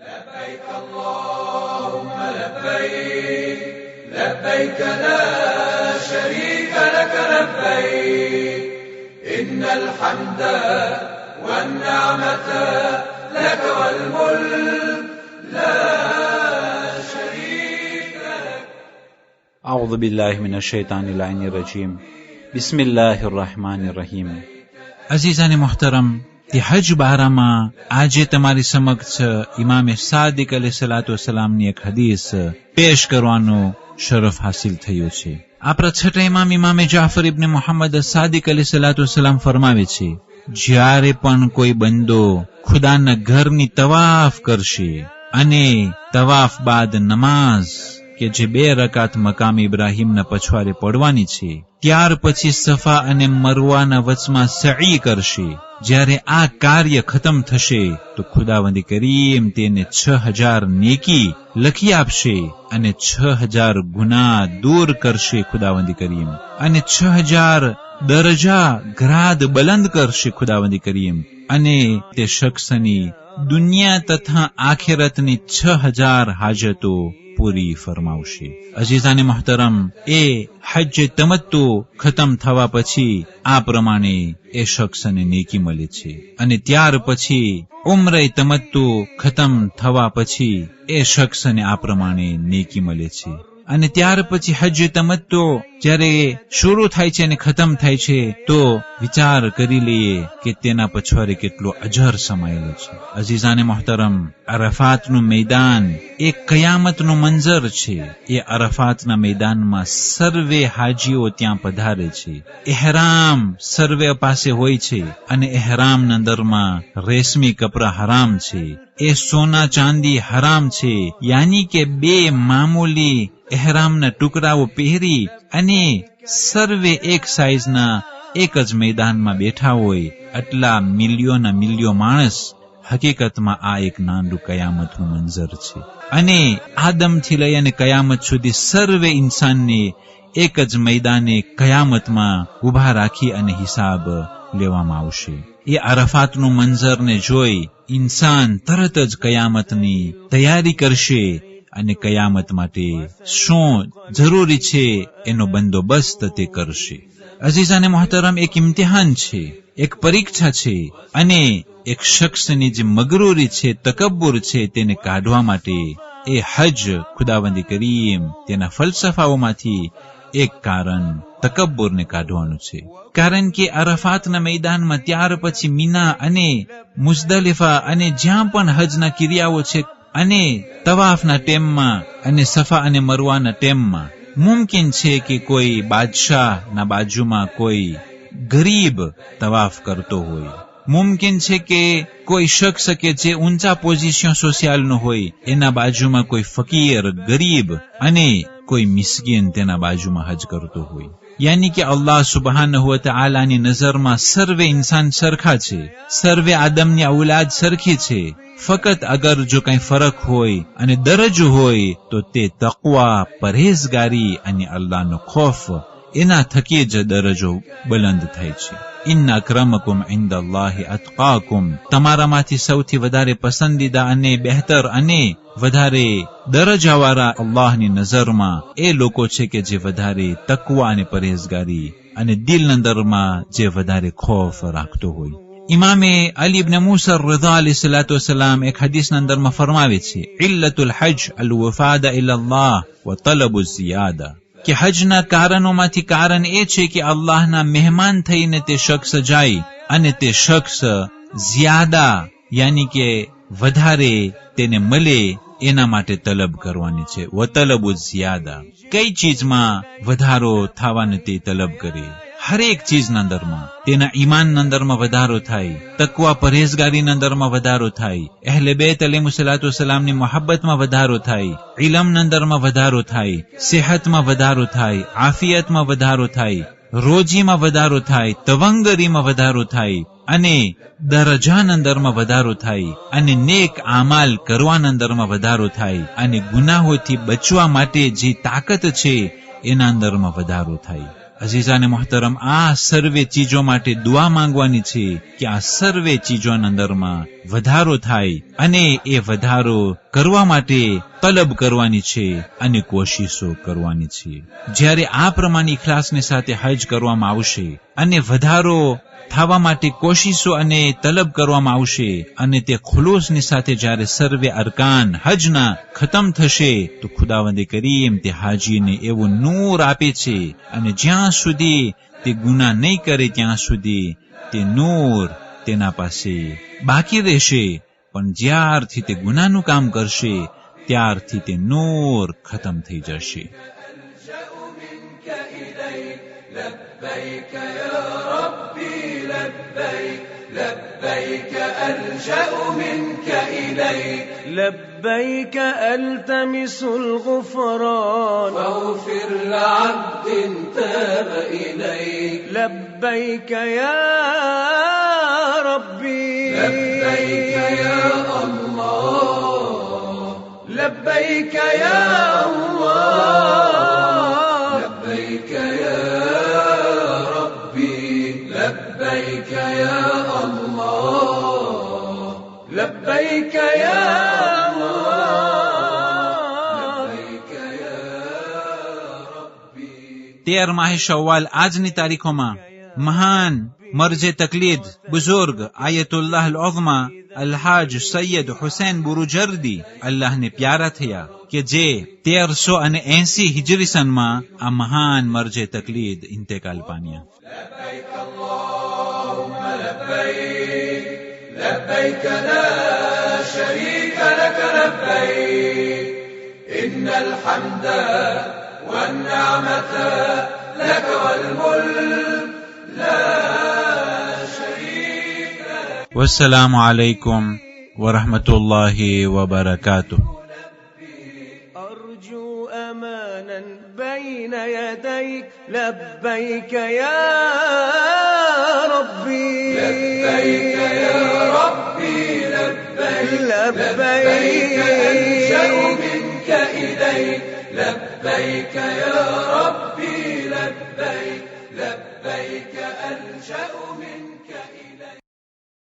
لبيك اللهم لبيك لبيك لا شريك لك لبيك إن الحمد والنعمة لك والملك لا شريك لك. أعوذ بالله من الشيطان اللعين الرجيم. بسم الله الرحمن الرحیم. અઝીઝાને મોહતરમ, તે હજ બારામાં આજે તમારી સમક્ષ ઇમામે સાદિક અલૈહિસ્સલાતુ વસ્સલામની એક હદીસ પેશ કરવાનો શરફ હાસિલ થયો છે. આપણા છઠ્ઠા ઇમામ ઇમામે જાફર ઇબ્ન મુહમ્મદ સાદિક અલૈહિસ્સલાતુ વસ્સલામ ફરમાવે છે, જ્યારે પણ કોઈ બંદો ખુદાના ઘરની તવાફ કરશે અને તવાફ બાદ નમાઝ કે જે 2 રકાત મકામ ઇબ્રાહીમના પછવાડે પડવાની છે, ત્યાર પછી સફા અને મરવાના વચમાં સઈ કરશે, જ્યારે આ કાર્ય ખતમ થશે તો ખુદાવંદ કરીમ તેને 6000 નેકી લખી આપશે અને 6000 ગુનાહ દૂર કરશે ખુદાવંદ કરીમ, અને 6000 દરજા ગ્રાદ બલંદ કરશે ખુદાવંદ કરીમ, અને તે શખ્સની દુનિયા તથા આખિરતની 6000 હાજતો પૂરી ફરમાવશે. અઝીઝાને મોહતરમ, એ હજ તમત્તુ ખતમ થવા પછી આ પ્રમાણે એ શખ્સને નેકી મળે છે, અને ત્યાર પછી ઉમ્રે તમત્તુ ખતમ થવા પછી એ શખ્સને આ પ્રમાણે નેકી મળે છે, અને ત્યાર પછી હજ તમત્તુ જ્યારે શરૂ થાય છે અને ખતમ થાય છે તો વિચાર કરી લઈએ કે તેના પછવાડે કેટલો અજર સમાયેલો છે. અઝીઝાને મોહતરમ, અરફાતનું મેદાન એ કયામતનું મંઝર છે. એ અરફાતના મેદાનમાં સર્વે હાજીઓ ત્યાં પધારે છે. એહરામ સર્વે પાસે હોય છે, અને એહરામના અંદરમાં રેશમી કપડા હરામ છે, એ સોના ચાંદી હરામ છે, યાની કે 2 મામૂલી એહરામના ટુકડાઓ પહેરી અને સર્વે એક સાઈઝના એક જ મેદાનમાં બેઠા હોય. આટલા મિલિયો માણસ, હકીકતમાં આ એક નાનું કયામતનું મંઝર છે, અને આદમથી લઈ અને કયામત સુધી સર્વે ઇન્સાનને એક જ મેદાને કયામતમાં ઉભા રાખી અને હિસાબ લેવામાં આવશે. એ અરફાતનું મંઝરને જોઈ ઇન્સાન તરત જ કયામતની તૈયારી કરશે અને કયામત માટે શું જરૂરી છે એનો બંદોબસ્ત તે કરશે. અઝીઝાને મોહતરમ, એક ઇમ્તિહાન છે, એક પરીક્ષા છે, અને એક શખ્સની જે મગરૂરી છે, તકબ્બુર છે, તેને કાઢવા માટે એ હજ ખુદાવંદ કરીમ તેના ફલસફાઓમાંથી એક કારણ તકબ્બુરને કાઢવાનું છે. કારણ કે અરફાતના મેદાનમાં ત્યાર પછી મીના અને મુઝદલિફા અને જ્યાં પણ હજના ક્રિયાઓ છે અને તવાફના ટેમમાં અને સફા અને મરવાના ટેમમાં મુમકિન છે કે કોઈ બાદશાહના બાજુમાં કોઈ ગરીબ તવાફ કરતો હોય, મુમકિન છે કે કોઈ શખ્સ કે જે ઊંચા પોઝિશન સોશિયલનો હોય એના બાજુમાં કોઈ ફકીર ગરીબ અને કોઈ મિસ્કીન તેના બાજુમાં હજ કરતો હોય. યાની કે અલ્લાહ સુબહાનહુ વ તઆલાની નજરમાં સર્વે ઇન્સાન સરખા છે, સર્વે આદમની ઔલાદ સરખી છે. ફકત અગર જો કઈ ફરક હોય અને દરજ્જો હોય તો તે તકવા, પરહેઝગારી અને અલ્લાહનો ખૌફ, એના થકી જ દરજ્જો બલંદ થાય છે. ઇન્ના અક્રમકુમ ઇન્દલ્લાહિ અતકાકુમ, તમારામાંથી સૌથી વધારે પસંદીદા અને બહેતર અને વધારે દરજાવાળા અલ્લાહની નજરમાં એ લોકો છે કે જે વધારે તકવા અને પરહેઝગારી અને દિલના અંદરમાં જે વધારે ખૌફ રાખતો હોય. ઇમામે અલી ઇબ્ન મૂસા રઝા અલૈહિસ્સલાતુ વસ્સલામ એક હદીસના અંદરમાં ફરમાવે છે, ઇલ્લતુલ હજ અલ વફાદ ઇલલ્લાહ વ તલબુ ઝિયાદા, કે હજના કારણોમાંથી કારણ એ છે કે અલ્લાહના મહેમાન થઈને તે શખ્સ જાય અને તે શખ્સ ઝિયાદા યાની કે વધારે તેને મળે એના માટે તલબ કરવાની છે. વ તલબુ ઝિયાદા, કઈ ચીજમાં વધારો થવાને તે તલબ કરે, હરેક ચીજના અંદરમાં તેના ઈમાનના અંદરમાં વધારો થાય, તકવા પરહેઝગારીના અંદરમાં વધારો થાય, અહેલે બેત અલૈહિસ્સલાતુ વસ્સલામની મોહબ્બતમાં વધારો થાય, ઇલમના અંદરમાં વધારો થાય, સેહતમાં વધારો થાય, આફિયતમાં વધારો થાય, રોજીમાં વધારો થાય, તવંગરીમાં વધારો થાય, અને દરજાના અંદરમાં વધારો થાય, અને નેક આમાલ કરવાના અંદરમાં વધારો થાય, અને ગુનાહોથી બચવા માટે જે તાકાત છે એના અંદરમાં વધારો થાય. અઝીઝાને મોહતરમ, આ સર્વે ચીજો માટે દુઆ માંગવાની છે કે આ સર્વે ચીજોના અંદરમાં વધારો થાય, અને એ વધારો કરવા માટે તલબ કરવાની છે અને કોશિશો કરવાની છે. જ્યારે આ પ્રમાણે ઇખલાસની સાથે હજ કરવામાં આવશે અને વધારો થવા માટે કોશિશો અને તલબ કરવામાં આવશે, અને તે ખુલૂસની સાથે જ્યારે સર્વે અરકાન હજના ખતમ થશે, તો ખુદાવંદે કરીમ તે હાજીને એવું નૂર આપે છે, અને જ્યાં સુધી તે ગુનાહ નહીં કરે ત્યાં સુધી તે નૂર તેના પાસે બાકી રહેશે, પણ જ્યારથી તે ગુનાહનું કામ કરશે ત્યારથી તે નૂર ખતમ થઈ જશે. لبيك ألجأ منك إليك لبيك ألتمس الغفران فاغفر لعبد تاب إليك لبيك يا ربي لبيك يا الله لبيك يا الله لبيك يا ربي لبيك يا لبيك يا لبيك يا ربي. 13 માહ શવ્વાલ આજની તારીખોમાં મહાન મરજે તકલીદ બુઝુર્ગ આયતુલ્લાહ અલ-ઉઝમા અલ્હાજ સૈયદ હુસૈન બુરુજર્દી અલ્લાહને પ્યારા થયા, કે જે 1380 હિજરી સનમાં આ મહાન મરજે તકલીદ ઇન્તેકાલ પામ્યા. لبيك اللهم لبيك لبيك لا شريك لك لبيك إن الحمد والنعمة لك والملك لا شريك لك. والسلام عليكم ورحمة الله وبركاته. أرجو أمانا بين يديك لبيك يا ربي لبيك يا ربي لبيك لبيك ألجأ منك إليك لبيك يا ربي لبيك لبيك ألجأ منك